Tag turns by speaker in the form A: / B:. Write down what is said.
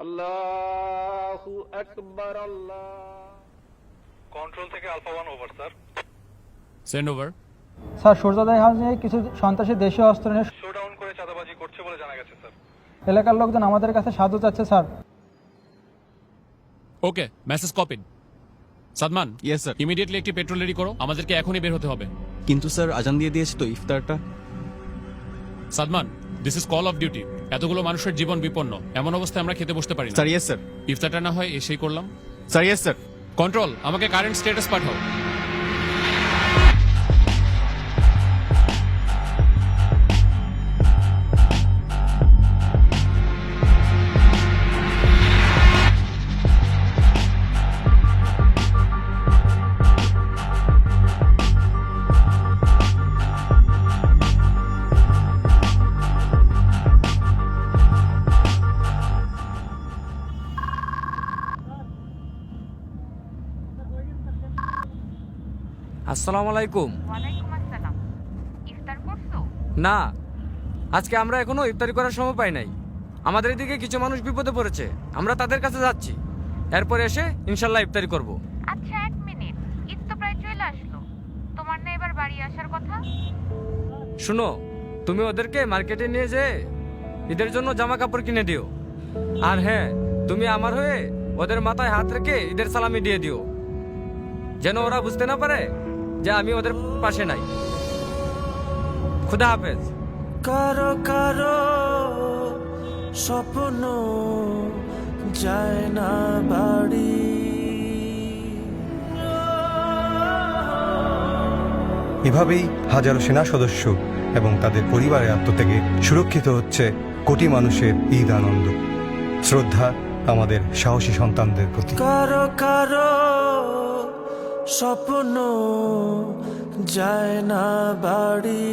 A: আল্লাহু আকবার। আল্লাহ।
B: কন্ট্রোল থেকে alpha 1 over sir.
C: Send over.
D: Sir সূর্যোদয় হাউসে কিছু সন্ত্রাসী দেশীয় অস্ত্র নিয়ে
B: শোডাউন করে চাঁদাবাজি করছে বলে জানা গেছে স্যার।
D: এলাকার লোকজন আমাদের কাছে সাহায্য চাচ্ছে sir.
C: Okay, message copied. Sadman,
E: yes sir.
C: Immediately একটি পেট্রোল রেডি করো, আমাদেরকে এখনই বের হতে হবে।
E: কিন্তু স্যার আজান দিয়ে দিয়েছে তো ইফতারটা।
C: Sadman, this is call of duty. এতগুলো মানুষের জীবন বিপন্ন, এমন অবস্থায় আমরা খেতে বসতে পারি না।
E: Sir yes sir.
C: ইফতারটা না হয় এসেই করলাম।
E: Sir yes sir.
C: কন্ট্রোল, আমাকে কারেন্ট স্ট্যাটাস পাঠাও।
F: আসসালামু আলাইকুম।
G: ওয়ালাইকুম আসসালাম। ইফতার করছো?
F: না, আজকে আমরা এখনো ইফতারি করার সময় পাই নাই। আমাদের এদিকে কিছু মানুষ বিপদে পড়েছে, আমরা তাদের কাছে যাচ্ছি। এরপর এসে ইনশাল্লাহ ইফতারি করব।
G: আচ্ছা, 1 মিনিট, ঈদ তো প্রায় চলে আসলো। তোমার না এবার বাড়ি আসার কথা?
F: শুনো, তুমি ওদেরকে মার্কেটে নিয়ে যেয়ে ঈদের জন্য জামা কাপড় কিনে দিও। আর হ্যাঁ, তুমি আমার হয়ে ওদের মাথায় হাত রেখে ঈদের সালামি দিয়ে দিও, যেন ওরা বুঝতে না পারে যে আমি ওদের পাশে নাই। খুদা হাফেজ।
H: কারো কারো স্বপ্ন যায় না বাড়ি,
I: এভাবেই হাজারো সেনা সদস্য এবং তাদের পরিবারের আত্মত্যাগে সুরক্ষিত হচ্ছে কোটি মানুষের ঈদ আনন্দ। শ্রদ্ধা আমাদের সাহসী সন্তানদের প্রতি।
H: কারো কারো স্বপ্ন যায় না বাড়ি।